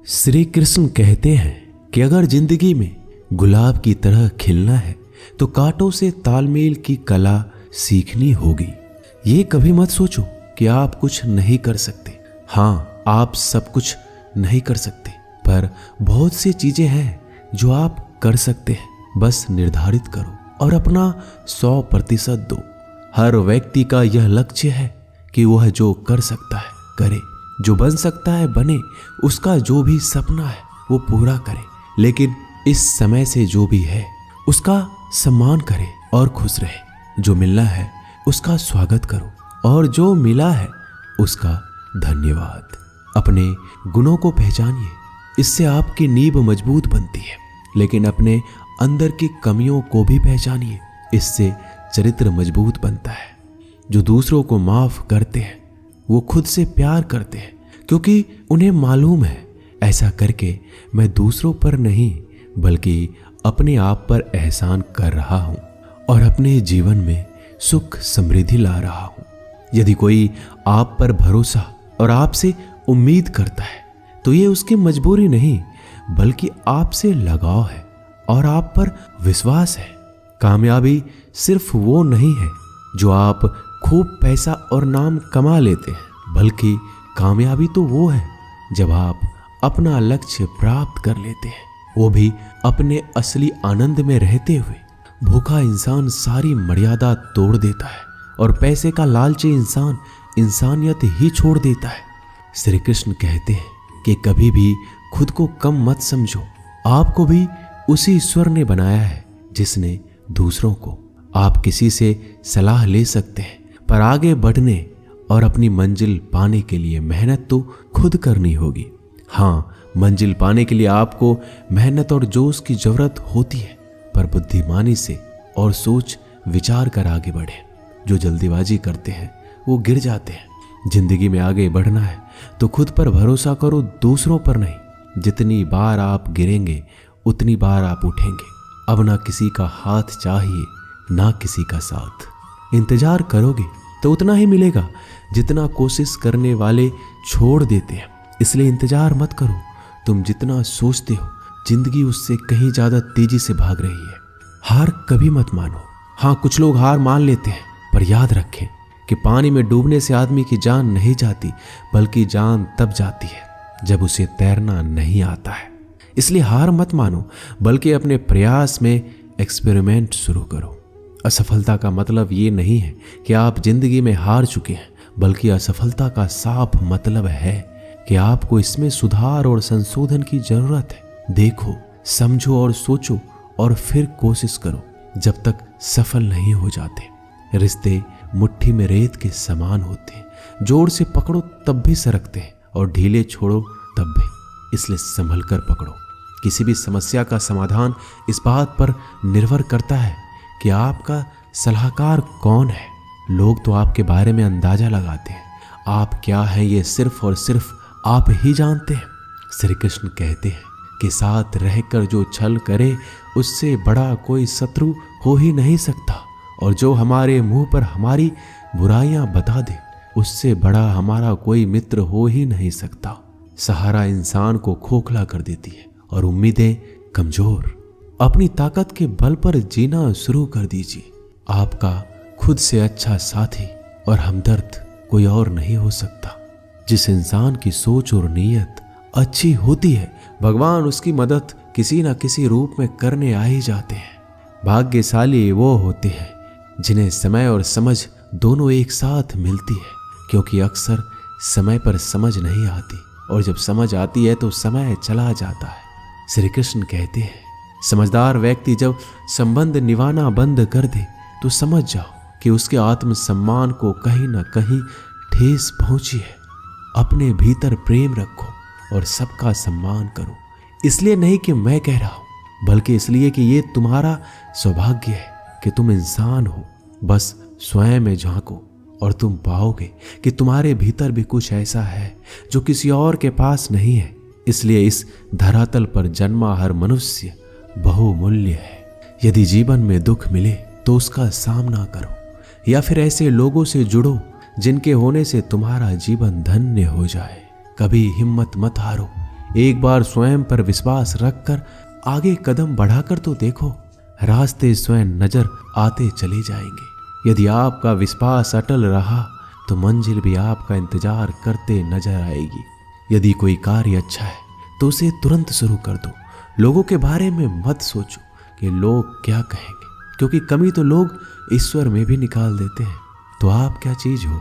श्री कृष्ण कहते हैं कि अगर जिंदगी में गुलाब की तरह खिलना है तो कांटों से तालमेल की कला सीखनी होगी। ये कभी मत सोचो कि आप कुछ नहीं कर सकते। हाँ, आप सब कुछ नहीं कर सकते, पर बहुत सी चीजें हैं जो आप कर सकते हैं। बस निर्धारित करो और अपना 100% दो। हर व्यक्ति का यह लक्ष्य है कि वह जो कर सकता है करे, जो बन सकता है बने, उसका जो भी सपना है वो पूरा करे। लेकिन इस समय से जो भी है उसका सम्मान करे और खुश रहे। जो मिलना है उसका स्वागत करो और जो मिला है उसका धन्यवाद। अपने गुणों को पहचानिए, इससे आपकी नींव मजबूत बनती है। लेकिन अपने अंदर की कमियों को भी पहचानिए, इससे चरित्र मजबूत बनता है। जो दूसरों को माफ करते हैं वो खुद से प्यार करते हैं, क्योंकि उन्हें मालूम है ऐसा करके मैं दूसरों पर नहीं बल्कि अपने आप पर एहसान कर रहा हूं और अपने जीवन में सुख समृद्धि ला रहा हूं। यदि कोई आप पर भरोसा और आपसे उम्मीद करता है तो ये उसकी मजबूरी नहीं बल्कि आपसे लगाव है और आप पर विश्वास है। कामयाबी सिर्फ वो नहीं है जो आप खूब पैसा और नाम कमा लेते हैं, बल्कि कामयाबी तो वो है जब आप अपना लक्ष्य प्राप्त कर लेते हैं, वो भी अपने असली आनंद में रहते हुए। भूखा इंसान सारी मर्यादा तोड़ देता है और पैसे का लालची इंसान इंसानियत ही छोड़ देता है। श्री कृष्ण कहते हैं कि कभी भी खुद को कम मत समझो। आपको भी उसी ईश्वर ने बनाया है जिसने दूसरों को। आप किसी से सलाह ले सकते हैं, पर आगे बढ़ने और अपनी मंजिल पाने के लिए मेहनत तो खुद करनी होगी। हाँ, मंजिल पाने के लिए आपको मेहनत और जोश की जरूरत होती है, पर बुद्धिमानी से और सोच विचार कर आगे बढ़े। जो जल्दीबाजी करते हैं वो गिर जाते हैं। जिंदगी में आगे बढ़ना है तो खुद पर भरोसा करो, दूसरों पर नहीं। जितनी बार आप गिरेंगे उतनी बार आप उठेंगे। अब ना किसी का हाथ चाहिए ना किसी का साथ। इंतजार करोगे तो उतना ही मिलेगा जितना कोशिश करने वाले छोड़ देते हैं। इसलिए इंतजार मत करो। तुम जितना सोचते हो जिंदगी उससे कहीं ज्यादा तेजी से भाग रही है। हार कभी मत मानो। हाँ, कुछ लोग हार मान लेते हैं, पर याद रखें कि पानी में डूबने से आदमी की जान नहीं जाती, बल्कि जान तब जाती है जब उसे तैरना नहीं आता है। इसलिए हार मत मानो, बल्कि अपने प्रयास में एक्सपेरिमेंट शुरू करो। असफलता का मतलब ये नहीं है कि आप जिंदगी में हार चुके हैं, बल्कि असफलता का साफ मतलब है कि आपको इसमें सुधार और संशोधन की जरूरत है। देखो, समझो और सोचो और फिर कोशिश करो जब तक सफल नहीं हो जाते। रिश्ते मुट्ठी में रेत के समान होते हैं। जोर से पकड़ो तब भी सरकते हैं और ढीले छोड़ो तब भी। इसलिए संभल कर पकड़ो। किसी भी समस्या का समाधान इस बात पर निर्भर करता है कि आपका सलाहकार कौन है। लोग तो आपके बारे में अंदाजा लगाते हैं, आप क्या हैं ये सिर्फ और सिर्फ आप ही जानते हैं। श्री कृष्ण कहते हैं कि साथ रहकर जो छल करे उससे बड़ा कोई शत्रु हो ही नहीं सकता, और जो हमारे मुंह पर हमारी बुराइयां बता दे उससे बड़ा हमारा कोई मित्र हो ही नहीं सकता। सहारा इंसान को खोखला कर देती है और उम्मीदें कमजोर। अपनी ताकत के बल पर जीना शुरू कर दीजिए। आपका खुद से अच्छा साथी और हमदर्द कोई और नहीं हो सकता। जिस इंसान की सोच और नीयत अच्छी होती है, भगवान उसकी मदद किसी न किसी रूप में करने आ ही जाते हैं। भाग्यशाली वो होते हैं जिन्हें समय और समझ दोनों एक साथ मिलती है, क्योंकि अक्सर समय पर समझ नहीं आती और जब समझ आती है तो समय चला जाता है। श्री कृष्ण कहते हैं, समझदार व्यक्ति जब संबंध निभाना बंद कर दे तो समझ जाओ कि उसके आत्मसम्मान को कहीं न कहीं ठेस पहुंची है। अपने भीतर प्रेम रखो और सबका सम्मान करो। इसलिए नहीं कि मैं कह रहा हूं, बल्कि इसलिए कि ये तुम्हारा सौभाग्य है कि तुम इंसान हो। बस स्वयं में झांको और तुम पाओगे कि तुम्हारे भीतर भी कुछ ऐसा है जो किसी और के पास नहीं है। इसलिए इस धरातल पर जन्मा हर मनुष्य बहुमूल्य है। यदि जीवन में दुख मिले तो उसका सामना करो, या फिर ऐसे लोगों से जुड़ो जिनके होने से तुम्हारा जीवन धन्य हो जाए। कभी हिम्मत मत हारो, एक बार स्वयं पर विश्वास रखकर आगे कदम बढ़ाकर तो देखो, रास्ते स्वयं नजर आते चले जाएंगे। यदि आपका विश्वास अटल रहा तो मंजिल भी आपका इंतजार करते नजर आएगी। यदि कोई कार्य अच्छा है तो उसे तुरंत शुरू कर दो। लोगों के बारे में मत सोचो कि लोग क्या कहेंगे, क्योंकि कमी तो लोग ईश्वर में भी निकाल देते हैं। तो आप क्या चीज हो?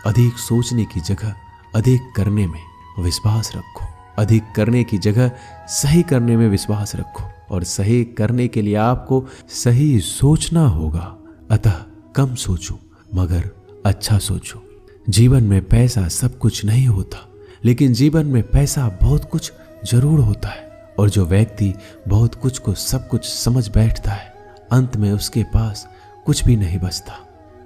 अधिक सोचने की जगह अधिक करने में विश्वास रखो। अधिक करने की जगह सही करने में विश्वास रखो, और सही करने के लिए आपको सही सोचना होगा। अतः कम सोचो मगर अच्छा सोचो। जीवन में पैसा सब कुछ नहीं होता, लेकिन जीवन में पैसा बहुत कुछ जरूर होता है। और जो व्यक्ति बहुत कुछ को सब कुछ समझ बैठता है, अंत में उसके पास कुछ भी नहीं बचता।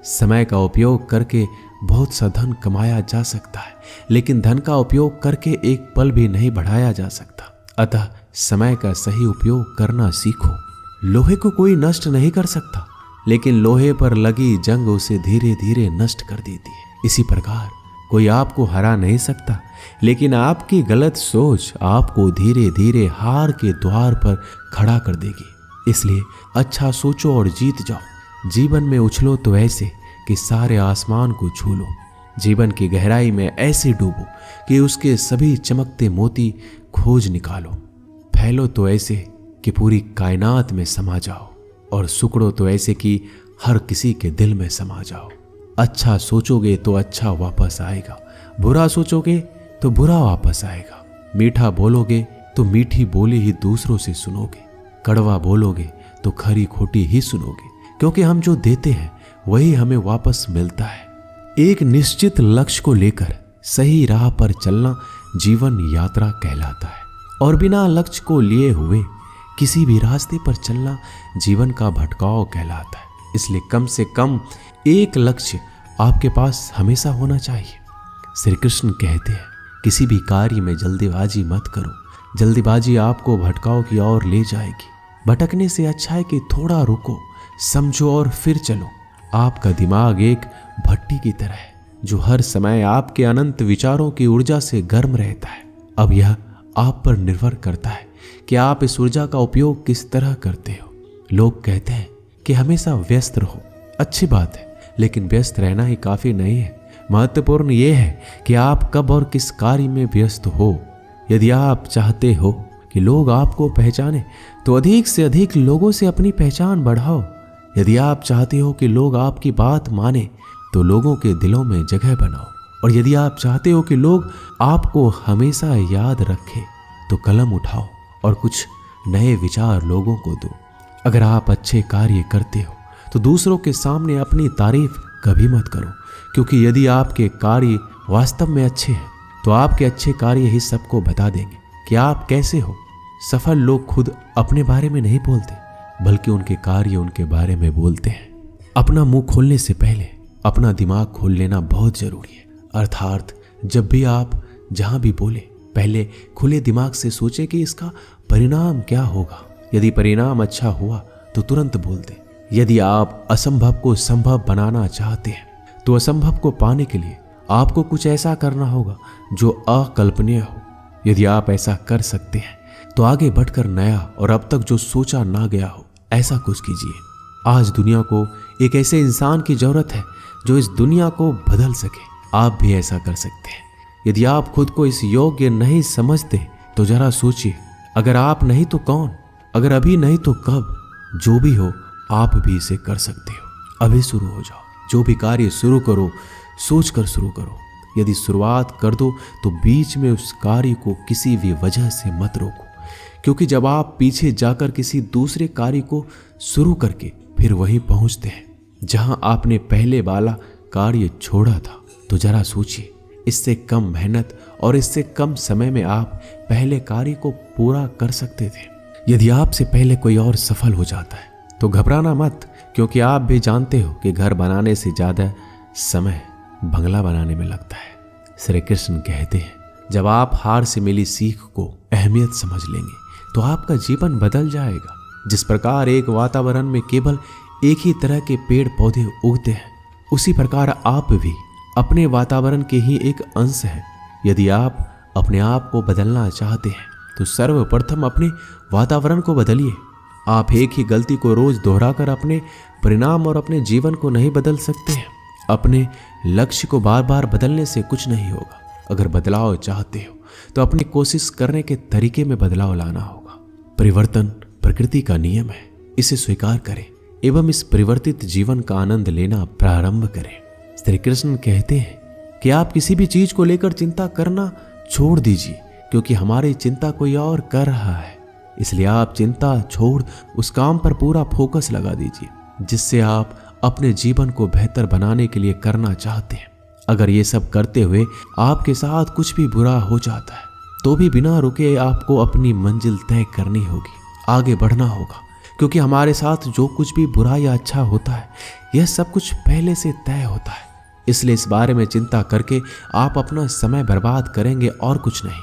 समय का उपयोग करके बहुत सा धन कमाया जा सकता है, लेकिन धन का उपयोग करके एक पल भी नहीं बढ़ाया जा सकता। अतः समय का सही उपयोग करना सीखो। लोहे को कोई नष्ट नहीं कर सकता, लेकिन लोहे पर लगी जंग उसे धीरे धीरे नष्ट कर देती है। इसी प्रकार कोई आपको हरा नहीं सकता, लेकिन आपकी गलत सोच आपको धीरे धीरे हार के द्वार पर खड़ा कर देगी। इसलिए अच्छा सोचो और जीत जाओ। जीवन में उछलो तो ऐसे कि सारे आसमान को छू लो। जीवन की गहराई में ऐसे डूबो कि उसके सभी चमकते मोती खोज निकालो। फैलो तो ऐसे कि पूरी कायनात में समा जाओ, और सुकड़ो तो ऐसे कि हर किसी के दिल में समा जाओ। अच्छा सोचोगे तो अच्छा वापस आएगा, बुरा सोचोगे तो बुरा वापस आएगा। मीठा बोलोगे तो मीठी बोली ही दूसरों से सुनोगे, कड़वा बोलोगे तो खरी खोटी ही सुनोगे, क्योंकि हम जो देते हैं वही हमें वापस मिलता है। एक निश्चित लक्ष्य को लेकर सही राह पर चलना जीवन यात्रा कहलाता है, और बिना लक्ष्य को लिए हुए किसी भी रास्ते पर चलना जीवन का भटकाव कहलाता है। इसलिए कम से कम एक लक्ष्य आपके पास हमेशा होना चाहिए। श्री कृष्ण कहते हैं, किसी भी कार्य में जल्दीबाजी मत करो। जल्दीबाजी आपको भटकाव की ओर ले जाएगी। भटकने से अच्छा है कि थोड़ा रुको, समझो और फिर चलो। आपका दिमाग एक भट्टी की तरह है, जो हर समय आपके अनंत विचारों की ऊर्जा से गर्म रहता है। अब यह आप पर निर्भर करता है कि आप इस ऊर्जा का उपयोग किस तरह करते हो। लोग कहते हैं कि हमेशा व्यस्त रहो। अच्छी बात है, लेकिन व्यस्त रहना ही काफी नहीं है। महत्वपूर्ण यह है कि आप कब और किस कार्य में व्यस्त हो। यदि आप चाहते हो कि लोग आपको पहचाने तो अधिक से अधिक लोगों से अपनी पहचान बढ़ाओ। यदि आप चाहते हो कि लोग आपकी बात माने तो लोगों के दिलों में जगह बनाओ। और यदि आप चाहते हो कि लोग आपको हमेशा याद रखें तो कलम उठाओ और कुछ नए विचार लोगों को दो। अगर आप अच्छे कार्य करते हो तो दूसरों के सामने अपनी तारीफ कभी मत करो, क्योंकि यदि आपके कार्य वास्तव में अच्छे हैं तो आपके अच्छे कार्य ही सबको बता देंगे कि आप कैसे हो। सफल लोग खुद अपने बारे में नहीं बोलते, बल्कि उनके कार्य उनके बारे में बोलते हैं। अपना मुंह खोलने से पहले अपना दिमाग खोल लेना बहुत जरूरी है। अर्थात जब भी आप जहां भी बोले, पहले खुले दिमाग से सोचे कि इसका परिणाम क्या होगा। यदि परिणाम अच्छा हुआ तो तुरंत बोल दें। यदि आप असंभव को संभव बनाना चाहते हैं तो असंभव को पाने के लिए आपको कुछ ऐसा करना होगा जो अकल्पनीय हो। यदि आप ऐसा कर सकते हैं तो आगे बढ़कर नया और अब तक जो सोचा ना गया हो ऐसा कुछ कीजिए। आज दुनिया को एक ऐसे इंसान की जरूरत है जो इस दुनिया को बदल सके। आप भी ऐसा कर सकते हैं। यदि आप खुद को इस योग्य नहीं समझते तो जरा सोचिए, अगर आप नहीं तो कौन, अगर अभी नहीं तो कब। जो भी हो आप भी इसे कर सकते हो। अभी शुरू हो जाओ। जो भी कार्य शुरू करो सोच कर शुरू करो। यदि शुरुआत कर दो तो बीच में उस कार्य को किसी भी वजह से मत रोको, क्योंकि जब आप पीछे जाकर किसी दूसरे कार्य को शुरू करके फिर वहीं पहुंचते हैं जहां आपने पहले वाला कार्य छोड़ा था, तो जरा सोचिए, इससे कम मेहनत और इससे कम समय में आप पहले कार्य को पूरा कर सकते थे। यदि आपसे पहले कोई और सफल हो जाता है तो घबराना मत, क्योंकि आप भी जानते हो कि घर बनाने से ज्यादा समय बंगला बनाने में लगता है। श्री कृष्ण कहते हैं, जब आप हार से मिली सीख को अहमियत समझ लेंगे तो आपका जीवन बदल जाएगा। जिस प्रकार एक वातावरण में केवल एक ही तरह के पेड़ पौधे उगते हैं, उसी प्रकार आप भी अपने वातावरण के ही एक अंश हैं। यदि आप अपने आप को बदलना चाहते हैं तो सर्वप्रथम अपने वातावरण को बदलिए। आप एक ही गलती को रोज दोहराकर अपने परिणाम और अपने जीवन को नहीं बदल सकते हैं। अपने लक्ष्य को बार बार बदलने से कुछ नहीं होगा। अगर बदलाव चाहते हो तो अपनी कोशिश करने के तरीके में बदलाव लाना होगा। परिवर्तन प्रकृति का नियम है, इसे स्वीकार करें एवं इस परिवर्तित जीवन का आनंद लेना प्रारंभ करें। श्री कृष्ण कहते हैं कि आप किसी भी चीज को लेकर चिंता करना छोड़ दीजिए, क्योंकि हमारी चिंता कोई और कर रहा है। इसलिए आप चिंता छोड़ उस काम पर पूरा फोकस लगा दीजिए जिससे आप अपने जीवन को बेहतर बनाने के लिए करना चाहते हैं। अगर ये सब करते हुए आपके साथ कुछ भी बुरा हो जाता है तो भी बिना रुके आपको अपनी मंजिल तय करनी होगी, आगे बढ़ना होगा, क्योंकि हमारे साथ जो कुछ भी बुरा या अच्छा होता है यह सब कुछ पहले से तय होता है। इसलिए इस बारे में चिंता करके आप अपना समय बर्बाद करेंगे और कुछ नहीं।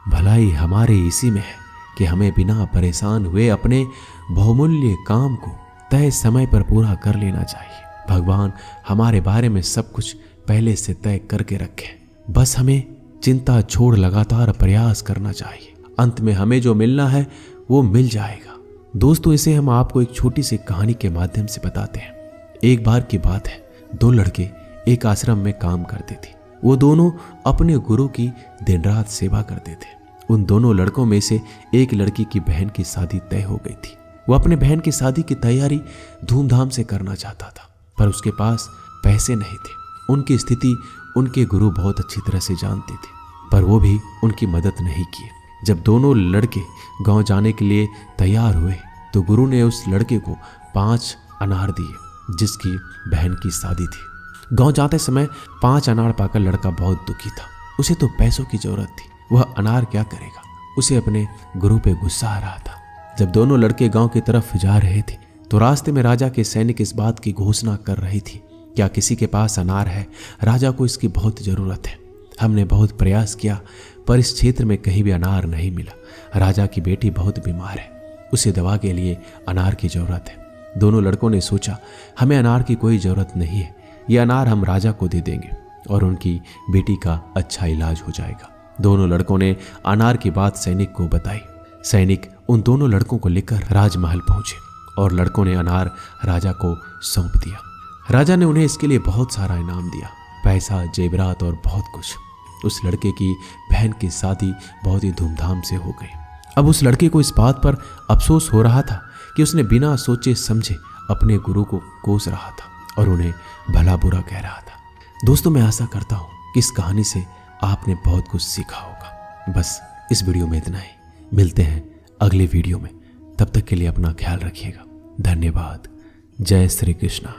भलाई हमारे इसी में है कि हमें बिना परेशान हुए अपने बहुमूल्य काम को तय समय पर पूरा कर लेना चाहिए। भगवान हमारे बारे में सब कुछ पहले से तय करके रखे, बस हमें चिंता छोड़ लगातार प्रयास करना चाहिए। अंत में हमें जो मिलना है वो मिल जाएगा। दोस्तों, इसे हम आपको एक छोटी सी कहानी के माध्यम से बताते हैं। एक बार की बात है, दो लड़के एक आश्रम में काम करते थे। वो दोनों अपने गुरु की दिन रात सेवा करते थे। उन दोनों लड़कों में से एक लड़की की बहन की शादी तय हो गई थी। वो अपने बहन की शादी की तैयारी धूमधाम से करना चाहता था, पर उसके पास पैसे नहीं थे। उनकी स्थिति उनके गुरु बहुत अच्छी तरह से जानते थे, पर वो भी उनकी मदद नहीं किए। जब दोनों लड़के गांव जाने के लिए तैयार हुए तो गुरु ने उस लड़के को 5 अनार दिए जिसकी बहन की शादी थी। गांव जाते समय 5 अनार पाकर लड़का बहुत दुखी था। उसे तो पैसों की जरूरत थी, वह अनार क्या करेगा। उसे अपने गुरु पे गुस्सा आ रहा था। जब दोनों लड़के गांव की तरफ जा रहे थे तो रास्ते में राजा के सैनिक इस बात की घोषणा कर रही थी, क्या किसी के पास अनार है? राजा को इसकी बहुत जरूरत है। हमने बहुत प्रयास किया पर इस क्षेत्र में कहीं भी अनार नहीं मिला। राजा की बेटी बहुत बीमार है, उसे दवा के लिए अनार की जरूरत है। दोनों लड़कों ने सोचा, हमें अनार की कोई जरूरत नहीं है, ये अनार हम राजा को दे देंगे और उनकी बेटी का अच्छा इलाज हो जाएगा। दोनों लड़कों ने अनार की बात सैनिक को बताई। सैनिक उन दोनों लड़कों को लेकर राजमहल पहुंचे और लड़कों ने अनार राजा को सौंप दिया। राजा ने उन्हें इसके लिए बहुत सारा इनाम दिया, पैसा, जेवरात और बहुत कुछ। उस लड़के की बहन की शादी बहुत ही धूमधाम से हो गई। अब उस लड़के को इस बात पर अफसोस हो रहा था कि उसने बिना सोचे समझे अपने गुरु को कोस रहा था और उन्हें भला बुरा कह रहा था। दोस्तों, मैं आशा करता हूँ कि इस कहानी से आपने बहुत कुछ सीखा होगा। बस इस वीडियो में इतना ही। मिलते हैं अगले वीडियो में, तब तक के लिए अपना ख्याल रखिएगा। धन्यवाद। जय श्री कृष्णा।